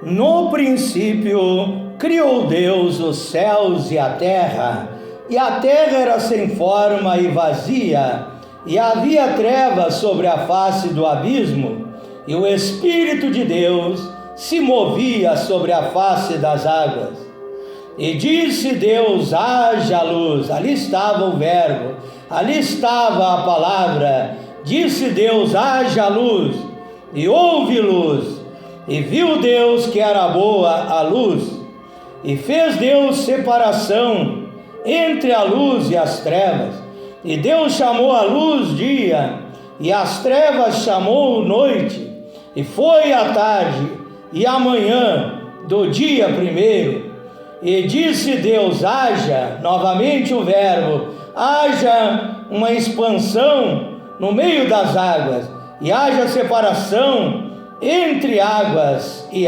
No princípio, criou Deus os céus e a terra era sem forma e vazia, e havia trevas sobre a face do abismo, e o Espírito de Deus se movia sobre a face das águas. E disse Deus: haja luz. Ali estava o verbo, ali estava a palavra. Disse Deus: haja luz, e houve luz. E viu Deus que era boa a luz, e fez Deus separação entre a luz e as trevas. E Deus chamou a luz dia, e as trevas chamou noite. E foi a tarde e a manhã do dia primeiro. E disse Deus: haja, novamente o verbo, haja uma expansão no meio das águas, e haja separação entre águas, e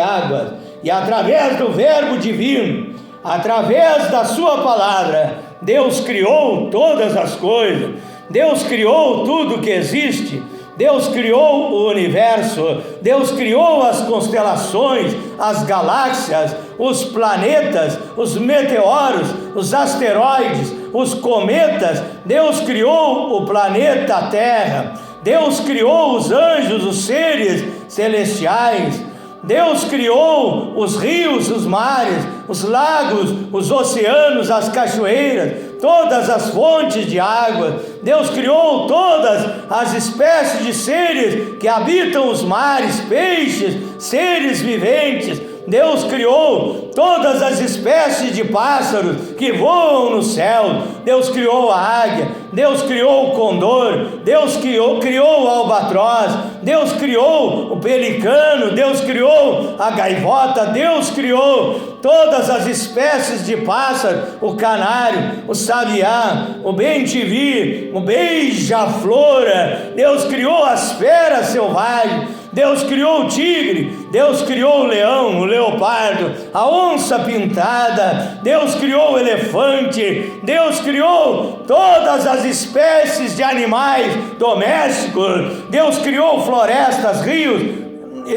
através do verbo divino, através da sua palavra, Deus criou todas as coisas. Deus criou tudo que existe. Deus criou o universo, Deus criou as constelações, as galáxias, os planetas, os meteoros, os asteroides, os cometas. Deus criou o planeta Terra. Deus criou os anjos, os seres celestiais. Deus criou os rios, os mares, os lagos, os oceanos, as cachoeiras, todas as fontes de água. Deus criou todas as espécies de seres que habitam os mares, peixes, seres viventes. Deus criou todas as espécies de pássaros que voam no céu. Deus criou a águia, Deus criou o condor, Deus criou o albatroz, Deus criou o pelicano, Deus criou a gaivota, Deus criou todas as espécies de pássaro, o canário, o sabiá, o bem-te-vi, o beija-flora. Deus criou as feras selvagens. Deus criou o tigre, Deus criou o leão, o leopardo, a onça pintada, Deus criou o elefante, Deus criou todas as espécies de animais domésticos, Deus criou florestas, rios,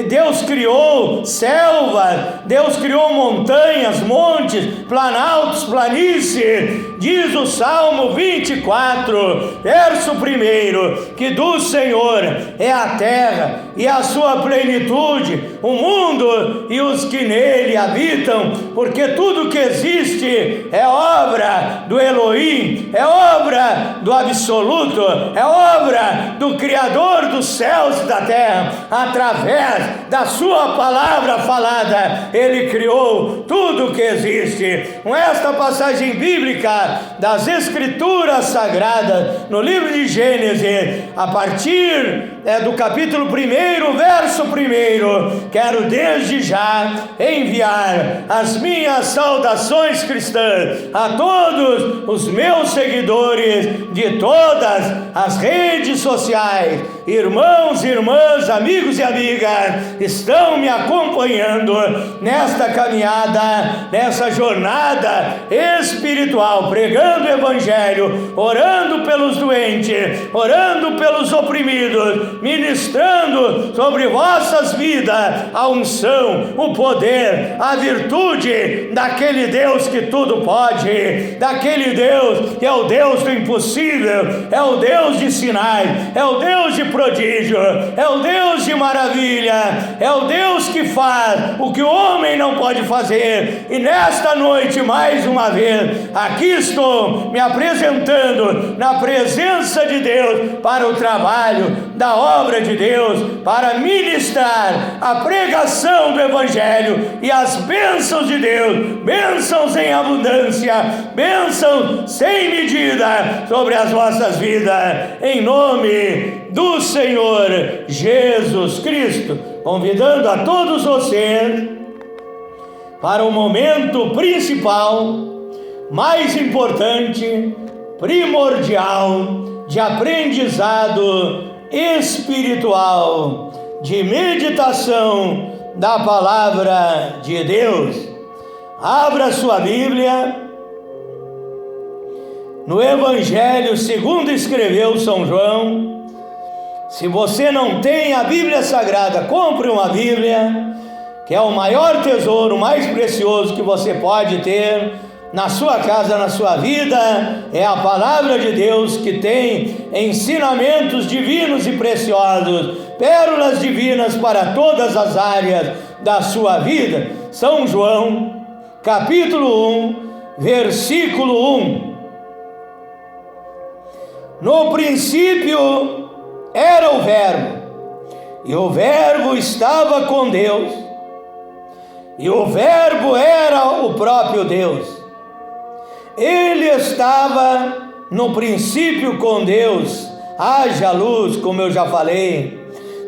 Deus criou selvas, Deus criou montanhas, montes, planaltos, planícies. Diz o Salmo 24, verso 1, que do Senhor é a terra e a sua plenitude, o mundo e os que nele habitam, porque tudo que existe é obra do Elohim, é obra do absoluto, é obra do Criador dos céus e da terra. Através da sua palavra falada, ele criou tudo que existe. Com esta passagem bíblica das Escrituras Sagradas, no livro de Gênesis, a partir do capítulo 1, verso 1, quero desde já enviar as minhas saudações cristãs a todos os meus seguidores de todas as redes sociais. Irmãos e irmãs, amigos e amigas, estão me acompanhando nesta caminhada, nessa jornada espiritual, pregando o Evangelho, orando pelos doentes, orando pelos oprimidos, ministrando sobre vossas vidas a unção, o poder, a virtude daquele Deus que tudo pode, daquele Deus que é o Deus do impossível, é o Deus de sinais, é o Deus de prodígio, é o Deus de maravilha, é o Deus que faz o que o homem não pode fazer. E nesta noite, mais uma vez, aqui estou me apresentando na presença de Deus para o trabalho da obra de Deus, para ministrar a pregação do Evangelho e as bênçãos de Deus, bênçãos em abundância, bênçãos sem medida sobre as vossas vidas, em nome do Senhor Jesus Cristo, convidando a todos vocês para o momento principal, mais importante, primordial, de aprendizado espiritual, de meditação da palavra de Deus. Abra sua Bíblia no Evangelho segundo escreveu São João. Se você não tem a Bíblia Sagrada, compre uma Bíblia que é o maior tesouro, o mais precioso que você pode ter na sua casa, na sua vida, é a palavra de Deus, que tem ensinamentos divinos e preciosos, pérolas divinas para todas as áreas da sua vida. São João, capítulo 1, versículo 1. No princípio era o Verbo, e o Verbo estava com Deus, e o Verbo era o próprio Deus. Ele estava no princípio com Deus. Haja luz, como eu já falei.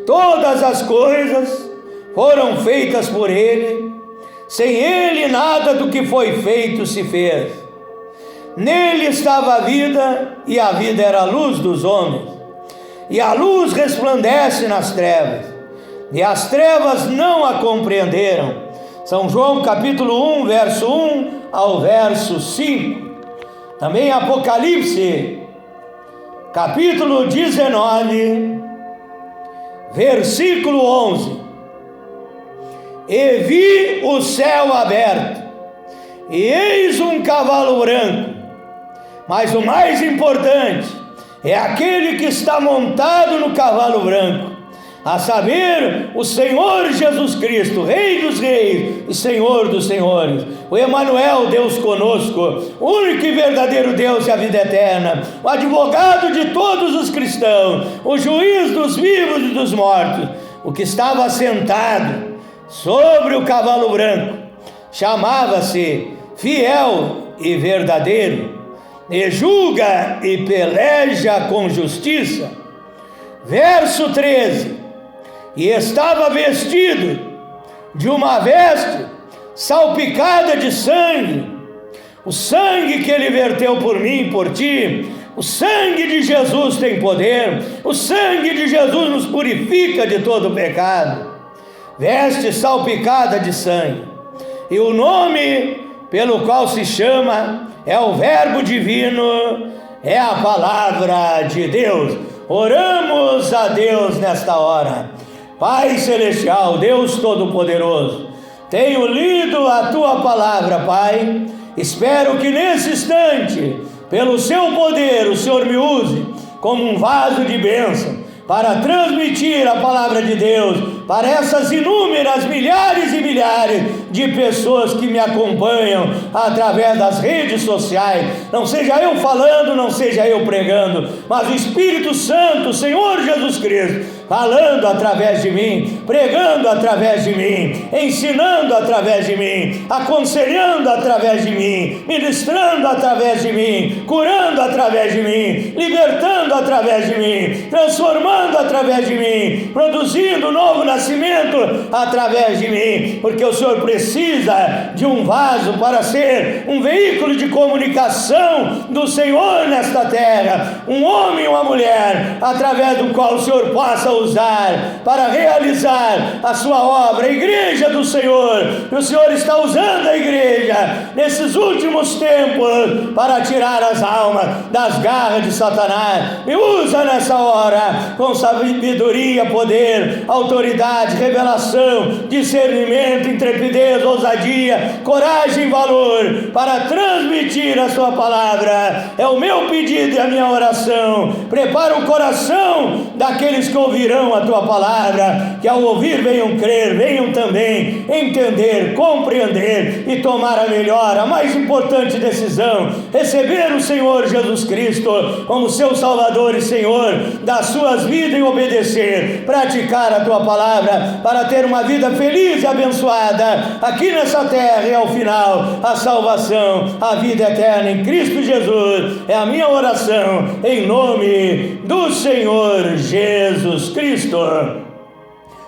Todas as coisas foram feitas por Ele. Sem Ele nada do que foi feito se fez. Nele estava a vida, e a vida era a luz dos homens. E a luz resplandece nas trevas, e as trevas não a compreenderam. São João capítulo 1, verso 1 ao verso 5. Também Apocalipse, capítulo 19, versículo 11. E vi o céu aberto, e eis um cavalo branco. Mas o mais importante é aquele que está montado no cavalo branco, a saber, o Senhor Jesus Cristo, Rei dos Reis e Senhor dos Senhores, o Emanuel, Deus conosco, o único e verdadeiro Deus e a vida eterna, o advogado de todos os cristãos, o juiz dos vivos e dos mortos. O que estava sentado sobre o cavalo branco chamava-se Fiel e Verdadeiro, e julga e peleja com justiça. Verso 13. E estava vestido de uma veste salpicada de sangue, o sangue que Ele verteu por mim e por ti. O sangue de Jesus tem poder, o sangue de Jesus nos purifica de todo pecado. Veste salpicada de sangue, e o nome pelo qual se chama é o Verbo divino, é a palavra de Deus. Oramos a Deus nesta hora. Pai celestial, Deus todo-poderoso, tenho lido a Tua palavra, Pai. Espero que nesse instante, pelo Seu poder, o Senhor me use como um vaso de bênção para transmitir a palavra de Deus para essas inúmeras milhares e milhares de pessoas que me acompanham através das redes sociais. Não seja eu falando, não seja eu pregando, mas o Espírito Santo, Senhor Jesus Cristo, falando através de mim, pregando através de mim, ensinando através de mim, aconselhando através de mim, ministrando através de mim, curando através de mim, libertando através de mim, transformando através de mim, produzindo novo nascimento através de mim, porque o Senhor precisa de um vaso para ser um veículo de comunicação do Senhor nesta terra, um homem e uma mulher, através do qual o Senhor possa usar para realizar a sua obra, a igreja do Senhor. E o Senhor está usando a igreja nesses últimos tempos para tirar as almas das garras de Satanás. Me usa nessa hora com sabedoria, poder, autoridade, revelação, discernimento, intrepidez, ousadia, coragem e valor para transmitir a sua palavra. É o meu pedido e a minha oração. Prepara o coração daqueles que ouvirão a tua palavra, que ao ouvir venham crer, venham também entender, compreender e tomar a melhor, a mais importante decisão: receber o Senhor Jesus Cristo como seu Salvador e Senhor das suas vidas e obedecer, praticar a tua palavra para ter uma vida feliz e abençoada aqui nessa terra, e ao final a salvação, a vida eterna em Cristo Jesus. É a minha oração em nome do Senhor Jesus Cristo.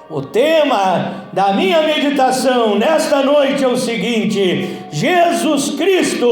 O tema da minha meditação nesta noite é o seguinte: Jesus Cristo,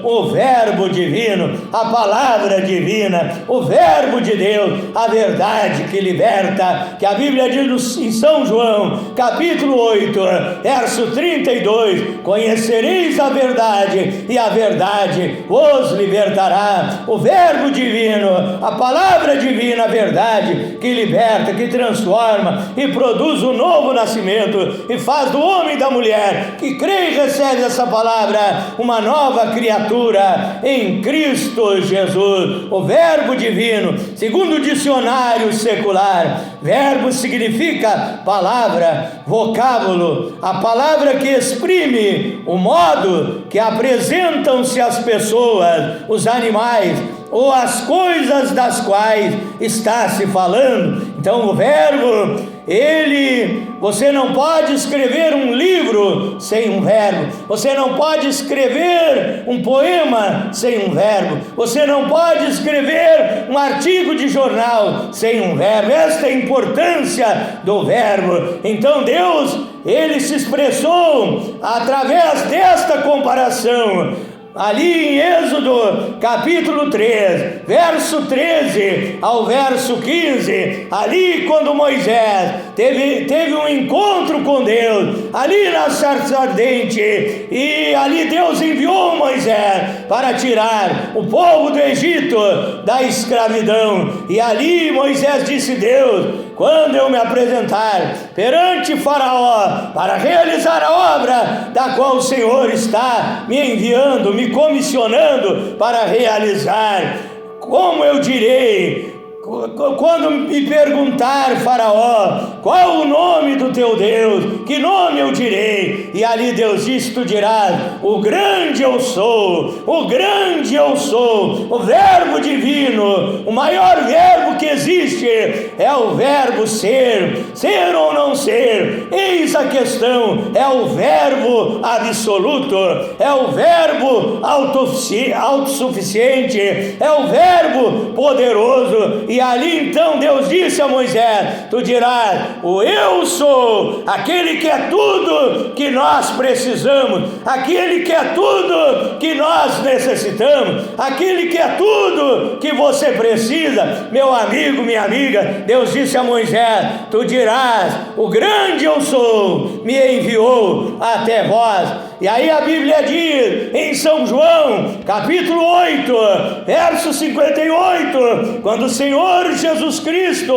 o Verbo divino, a palavra divina, o Verbo de Deus, a verdade que liberta, que a Bíblia diz em São João, capítulo 8, verso 32, conhecereis a verdade e a verdade vos libertará. O Verbo divino, a palavra divina, a verdade que liberta, que transforma e produz um novo nascimento. Testamento e faz do homem e da mulher que crê e recebe essa palavra uma nova criatura em Cristo Jesus. O verbo divino, segundo o dicionário secular, verbo significa palavra, vocábulo, a palavra que exprime o modo que apresentam-se as pessoas, os animais ou as coisas das quais está se falando. Então o verbo, você não pode escrever um livro sem um verbo, você não pode escrever um poema sem um verbo, você não pode escrever um artigo de jornal sem um verbo. Esta é a importância do verbo. Então Deus, Ele se expressou através desta comparação. Ali em Êxodo capítulo 3, verso 13 ao verso 15, ali quando Moisés teve um encontro com Deus, ali na sarça ardente, e ali Deus enviou Moisés para tirar o povo do Egito da escravidão, e ali Moisés disse: Deus, quando eu me apresentar perante Faraó para realizar a obra da qual o Senhor está me enviando, me comissionando para realizar, como eu direi? Quando me perguntar Faraó, qual o nome do teu Deus? Que nome eu direi? E ali Deus disse: tu dirás, o grande eu sou, o grande eu sou. O verbo divino, o maior verbo que existe é o verbo ser, ser ou não ser. Eis a questão, é o verbo absoluto, é o verbo autossuficiente, é o verbo poderoso. E ali então Deus disse a Moisés: tu dirás, o eu sou, aquele que é tudo que nós precisamos, aquele que é tudo que nós necessitamos, aquele que é tudo que você precisa. Meu amigo, minha amiga, Deus disse a Moisés: tu dirás, o grande eu sou me enviou até vós. E aí a Bíblia diz em São João capítulo 8, verso 58, quando o Senhor Jesus Cristo,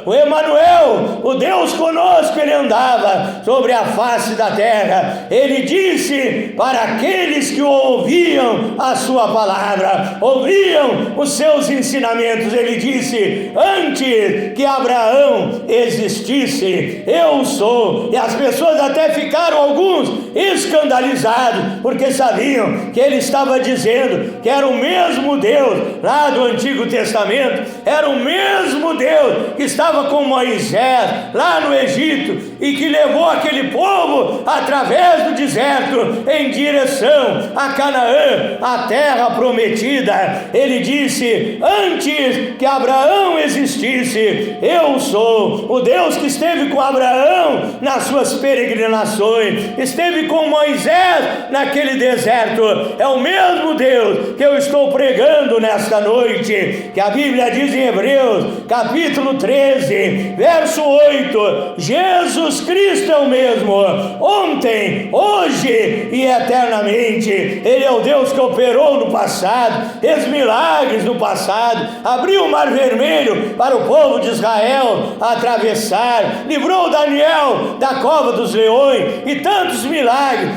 o Emanuel, o Deus conosco, Ele andava sobre a face da terra, Ele disse para aqueles que ouviam a sua palavra, ouviam os seus ensinamentos, Ele disse: antes que Abraão existisse, eu sou. E as pessoas até ficaram, alguns, escandalizados, porque sabiam que ele estava dizendo que era o mesmo Deus lá do Antigo Testamento, era o mesmo Deus que estava com Moisés lá no Egito e que levou aquele povo através do deserto em direção a Canaã, a terra prometida. Ele disse: antes que Abraão existisse, eu sou. O Deus que esteve com Abraão nas suas peregrinações, esteve com Moisés naquele deserto, é o mesmo Deus que eu estou pregando nesta noite, que a Bíblia diz em Hebreus capítulo 13, verso 8: Jesus Cristo é o mesmo, ontem, hoje e eternamente. Ele é o Deus que operou no passado, fez milagres no passado, abriu o mar vermelho para o povo de Israel atravessar, livrou Daniel da cova dos leões, e tantos milagres.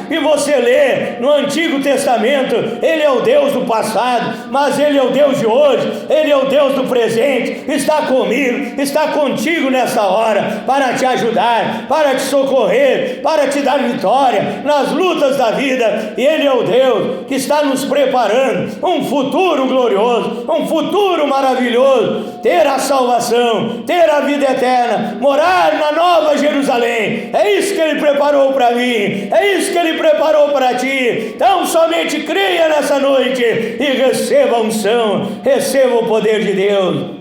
E você lê no Antigo Testamento, Ele é o Deus do passado, mas Ele é o Deus de hoje, Ele é o Deus do presente. Está comigo, está contigo nessa hora, para te ajudar, para te socorrer, para te dar vitória nas lutas da vida. E Ele é o Deus que está nos preparando um futuro glorioso, um futuro maravilhoso, ter a salvação, ter a vida eterna, morar na Nova Jerusalém. É isso que Ele preparou para mim, é isso que Ele preparou para ti. Então somente creia nessa noite e receba a unção, receba o poder de Deus.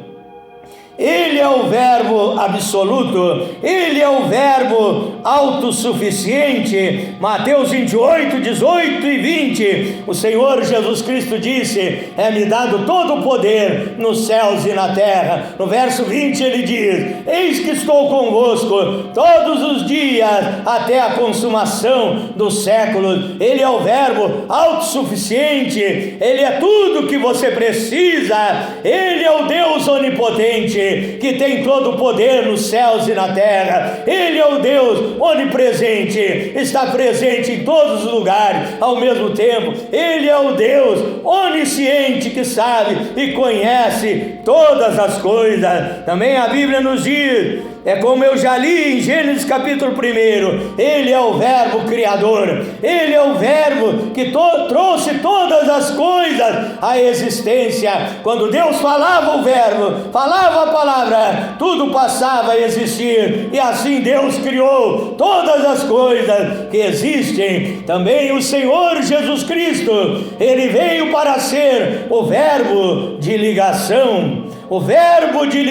Ele é o verbo absoluto, Ele é o verbo autossuficiente. Mateus 28, 18 e 20, o Senhor Jesus Cristo disse: é-me dado todo o poder nos céus e na terra. No verso 20 ele diz: eis que estou convosco todos os dias até a consumação dos séculos. Ele é o verbo autossuficiente, Ele é tudo que você precisa, Ele é o Deus onipotente, onipotente, que tem todo o poder nos céus e na terra. Ele é o Deus onipresente, está presente em todos os lugares ao mesmo tempo. Ele é o Deus onisciente, que sabe e conhece todas as coisas. Também a Bíblia nos diz, como eu já li em Gênesis capítulo 1, Ele é o Verbo Criador, Ele é o Verbo que trouxe todas as coisas à existência. Quando Deus falava o Verbo, falava a palavra, tudo passava a existir, e assim Deus criou todas as coisas que existem. Também o Senhor Jesus Cristo, Ele veio para ser o Verbo de ligação. O verbo de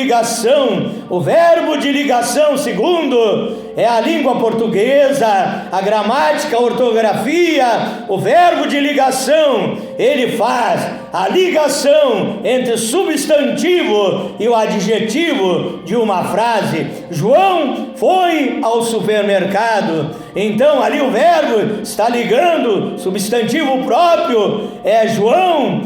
ligação, segundo a língua portuguesa, a gramática, a ortografia, o verbo de ligação, ele faz a ligação entre o substantivo e o adjetivo de uma frase. João foi ao supermercado, então ali o verbo está ligando substantivo próprio, João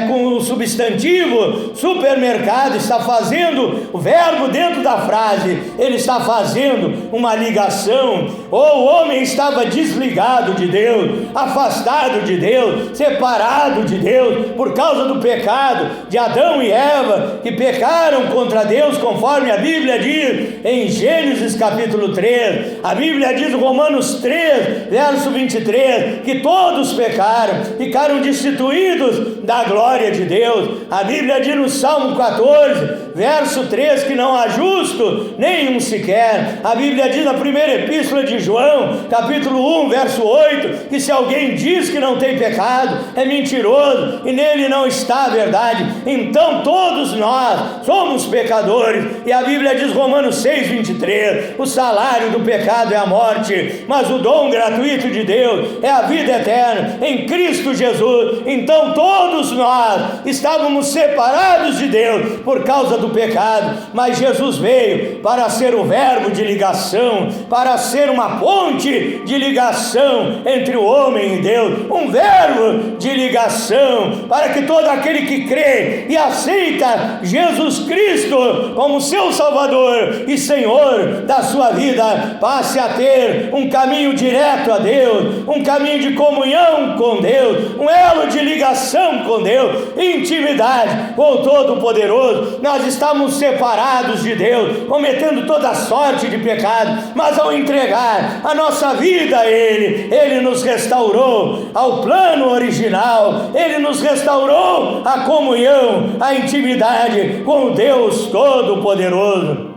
com o substantivo supermercado, está fazendo o verbo dentro da frase, ele está fazendo uma ligação. O homem estava desligado de Deus, afastado de Deus, separado de Deus por causa do pecado de Adão e Eva, que pecaram contra Deus, conforme a Bíblia diz em Gênesis capítulo 3. A Bíblia diz em Romanos 3, verso 23, que todos pecaram, ficaram destituídos da glória de Deus. A Bíblia diz no Salmo 14, verso 3, que não há justo nenhum sequer. A Bíblia diz na primeira epístola de João, capítulo 1, verso 8, que se alguém diz que não tem pecado, é mentiroso e nele não está a verdade. Então todos nós somos pecadores, e a Bíblia diz, Romanos 6, 23, o salário do pecado é a morte, mas o dom gratuito de Deus é a vida eterna em Cristo Jesus. Então todos nós estávamos separados de Deus por causa do pecado, mas Jesus veio para ser o verbo de ligação, para ser uma ponte de ligação entre o homem e Deus, um verbo de ligação, para que todo aquele que crê e aceita Jesus Cristo como seu Salvador e Senhor da sua vida, passe a ter um caminho direto a Deus, um caminho de comunhão com Deus, um elo de ligação com Deus, intimidade com o Todo-Poderoso. Nós estamos separados de Deus, cometendo toda sorte de pecado, mas ao entregar a nossa vida a Ele nos restaurou ao plano original, Ele nos restaurou a comunhão, a intimidade com o Deus Todo-Poderoso.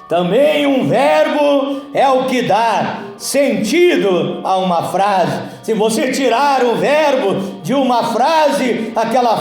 Também um verbo é o que dá sentido a uma frase. Se você tirar o verbo de uma frase, aquela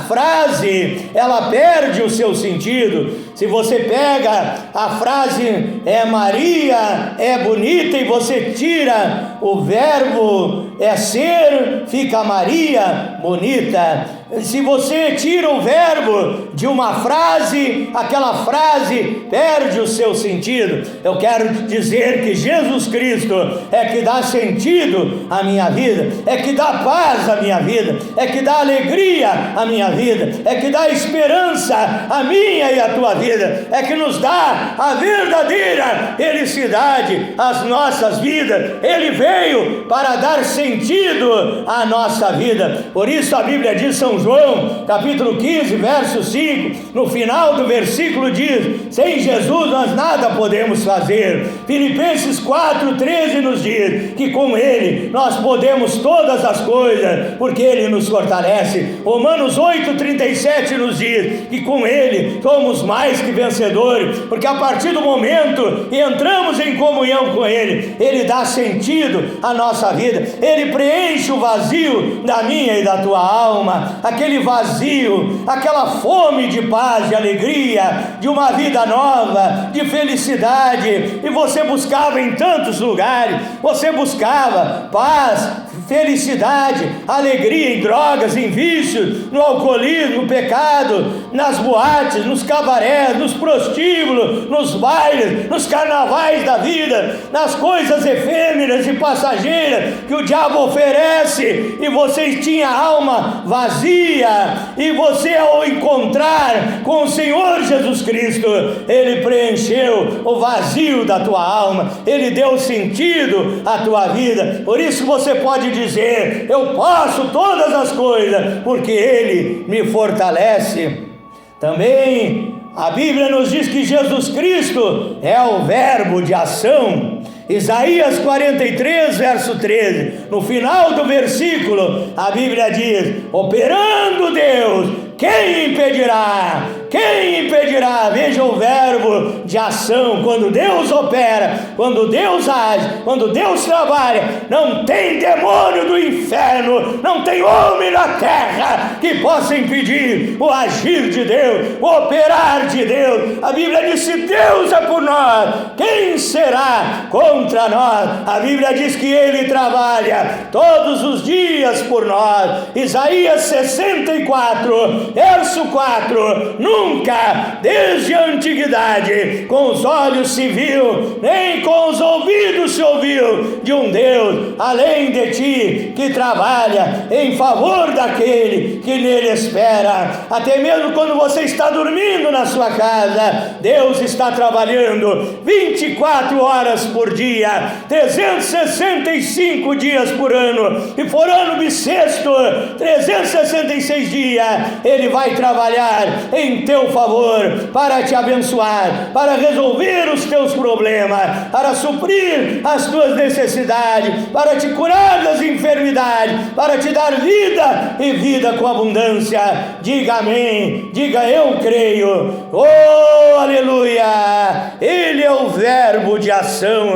frase, ela perde o seu sentido. Se você pega a frase Maria é bonita e você tira o verbo ser, fica Maria bonita. Se você tira o verbo de uma frase, aquela frase perde o seu sentido. Eu quero dizer que Jesus Cristo é que dá sentido à minha vida, é que dá paz à minha vida, é que dá alegria à minha vida, é que dá esperança à minha e à tua vida, é que nos dá a verdadeira felicidade às nossas vidas. Ele veio para dar sentido à nossa vida. Por isso a Bíblia diz, São João, capítulo 15, verso 5, no final do versículo diz, sem Jesus nós nada podemos fazer. Filipenses 4, 13 nos diz que com Ele nós podemos todas as coisas, porque Ele nos fortalece. Romanos 8, 37 nos diz que com Ele somos mais que vencedores, porque a partir do momento que entramos em comunhão com Ele, Ele dá sentido à nossa vida, Ele preenche o vazio da minha e da tua alma, aquele vazio, aquela fome de paz, de alegria, de uma vida nova, de felicidade. E você buscava em tantos lugares, você buscava paz, felicidade, alegria em drogas, em vícios, no alcoolismo, no pecado, nas boates, nos cabarés, cafés, nos prostíbulos, nos bailes, nos carnavais da vida, nas coisas efêmeras e passageiras que o diabo oferece, e vocês tinham a alma vazia, e você, ao encontrar com o Senhor Jesus Cristo, Ele preencheu o vazio da tua alma, Ele deu sentido à tua vida. Por isso você pode dizer: eu posso todas as coisas, porque Ele me fortalece. Também a Bíblia nos diz que Jesus Cristo é o verbo de ação. Isaías 43, verso 13, no final do versículo, a Bíblia diz: operando Deus, quem impedirá? Quem impedirá? Veja o verbo de ação. Quando Deus opera, quando Deus age, quando Deus trabalha, não tem demônio do inferno, não tem homem na terra que possa impedir o agir de Deus, o operar de Deus. A Bíblia diz: se Deus é por nós, quem será contra nós? A Bíblia diz que Ele trabalha todos os dias por nós. Isaías 64, verso 4: nunca, desde a antiguidade, com os olhos se viu, nem com os ouvidos se ouviu de um Deus além de ti, que trabalha em favor daquele que nele espera. Até mesmo quando você está dormindo na sua casa, Deus está trabalhando 24 horas por dia, 365 dias por ano, e por ano bissexto, 366 dias, Ele vai trabalhar em teu favor, para te abençoar, para resolver os teus problemas, para suprir as tuas necessidades, para te curar das enfermidades, para te dar vida e vida com abundância. Diga amém, diga eu creio. Oh, aleluia! Ele é o verbo de ação.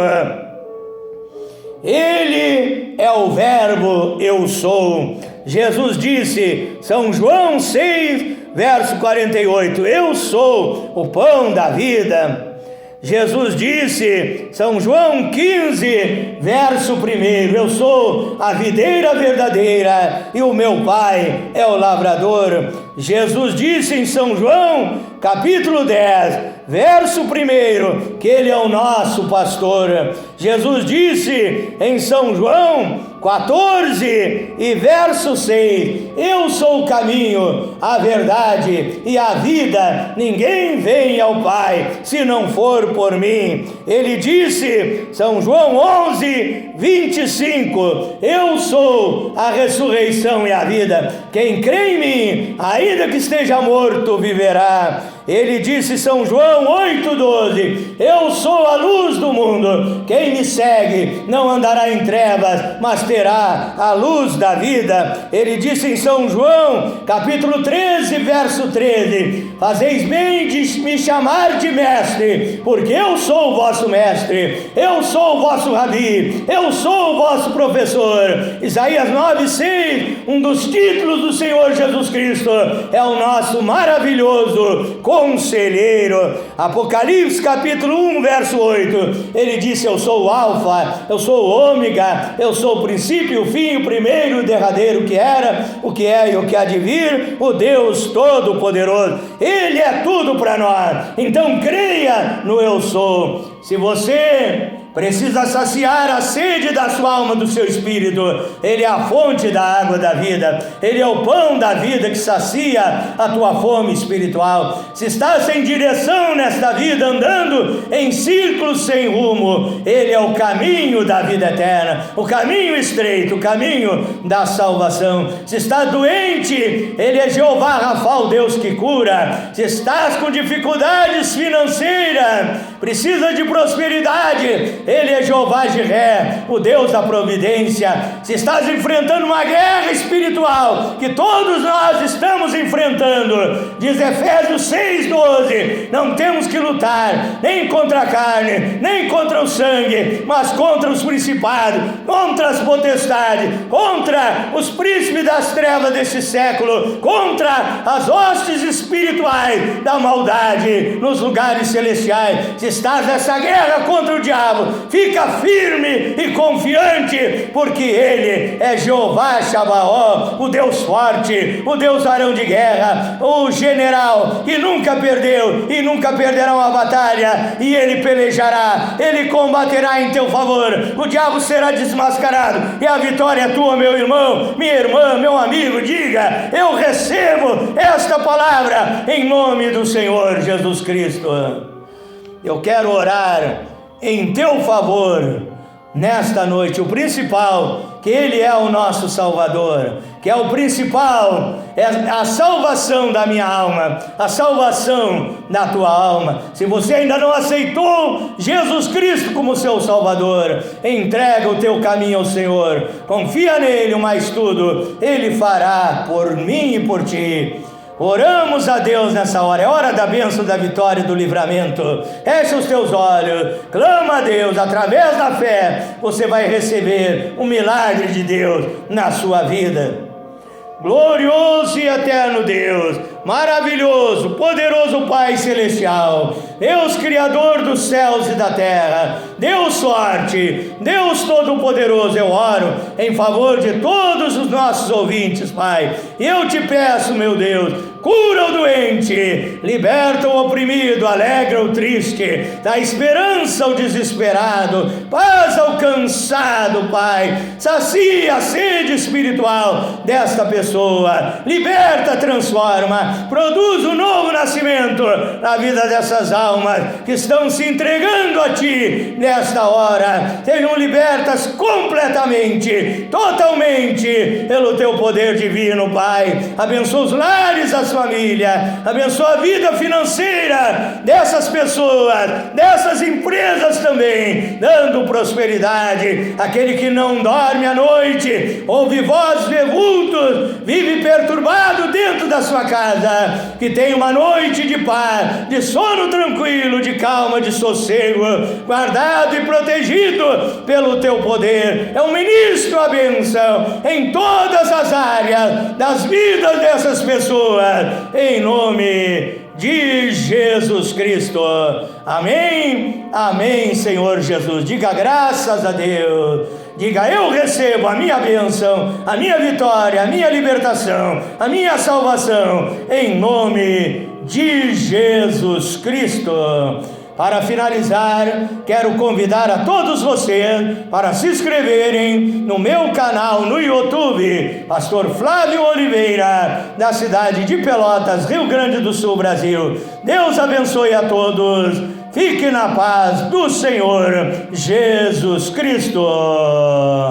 Ele é o verbo eu sou. Jesus disse, São João 6, verso 48, eu sou o pão da vida. Jesus disse, São João 15, verso 1, eu sou a videira verdadeira e o meu Pai é o lavrador. Jesus disse em São João, capítulo 10, verso 1, que Ele é o nosso pastor. Jesus disse em São João 14 e verso 6, eu sou o caminho, a verdade e a vida, ninguém vem ao Pai se não for por mim. Ele disse, São João 11, 25, eu sou a ressurreição e a vida, quem crê em mim, ainda que esteja morto, viverá. Ele disse, São João 8,12, eu sou a luz do mundo, quem me segue não andará em trevas, mas terá a luz da vida. Ele disse em São João, capítulo 13, verso 13, fazeis bem de me chamar de mestre, porque eu sou o vosso mestre, eu sou o vosso rabi, eu sou o vosso professor. Isaías 9,6, um dos títulos do Senhor Jesus Cristo, é o nosso maravilhoso conselheiro. Apocalipse capítulo 1, verso 8, ele disse, eu sou o alfa, eu sou o ômega, eu sou o princípio, o fim, o primeiro e o derradeiro, que era, o que é e o que há de vir, o Deus Todo-Poderoso. Ele é tudo para nós. Então creia no eu sou. Se você precisa saciar a sede da sua alma, do seu espírito, Ele é a fonte da água da vida, Ele é o pão da vida que sacia a tua fome espiritual. Se estás sem direção nesta vida, andando em círculos sem rumo, Ele é o caminho da vida eterna, o caminho estreito, o caminho da salvação. Se estás doente, Ele é Jeová Rafa, o Deus que cura. Se estás com dificuldades financeiras, precisa de prosperidade, Ele é Jeová Jiré, o Deus da providência. Se estás enfrentando uma guerra espiritual, que todos nós estamos enfrentando, diz Efésios 6,12, não temos que lutar nem contra a carne, nem contra o sangue, mas contra os principados, contra as potestades, contra os príncipes das trevas desse século, contra as hostes espirituais da maldade nos lugares celestiais. Se estás nessa guerra contra o diabo, fica firme e confiante, porque Ele é Jeová Sabaoth, o Deus forte, o Deus varão de guerra, o general que nunca perdeu e nunca perderá uma batalha, e Ele pelejará, Ele combaterá em teu favor, o diabo será desmascarado, e a vitória é tua, meu irmão, minha irmã, meu amigo. Diga: eu recebo esta palavra em nome do Senhor Jesus Cristo. Eu quero orar em teu favor nesta noite. O principal, que Ele é o nosso Salvador, que é o principal, é a salvação da minha alma, a salvação da tua alma. Se você ainda não aceitou Jesus Cristo como seu Salvador, entrega o teu caminho ao Senhor, confia nele, mas tudo Ele fará por mim e por ti. Oramos a Deus nessa hora, é hora da bênção, da vitória e do livramento. Fecha os teus olhos, clama a Deus, através da fé você vai receber um milagre de Deus na sua vida. Glorioso e eterno Deus, maravilhoso, poderoso Pai Celestial, Deus Criador dos céus e da terra, Deus forte, Deus Todo-Poderoso, eu oro em favor de todos os nossos ouvintes, Pai, e eu te peço, meu Deus, cura o doente, liberta o oprimido, alegra o triste, dá esperança ao desesperado, paz ao cansado, Pai, sacia a sede espiritual desta pessoa, liberta, transforma, produz um novo nascimento na vida dessas almas que estão se entregando a Ti nesta hora. Sejam libertas completamente, totalmente pelo Teu poder divino, Pai. Abençoa os lares, as famílias, abençoa a vida financeira dessas pessoas, dessas empresas também, dando prosperidade. Aquele que não dorme à noite, ouve vozes de vultos, vive perturbado dentro da sua casa, que tenha uma noite de paz, de sono tranquilo, de calma, de sossego, guardado e protegido pelo Teu poder. Eu ministro a bênção em todas as áreas das vidas dessas pessoas, em nome de Jesus Cristo. Amém, amém, Senhor Jesus. Diga graças a Deus. Diga: eu recebo a minha bênção, a minha vitória, a minha libertação, a minha salvação, em nome de Jesus Cristo. Para finalizar, quero convidar a todos vocês para se inscreverem no meu canal no YouTube, Pastor Flávio Oliveira, da cidade de Pelotas, Rio Grande do Sul, Brasil. Deus abençoe a todos. Fique na paz do Senhor Jesus Cristo.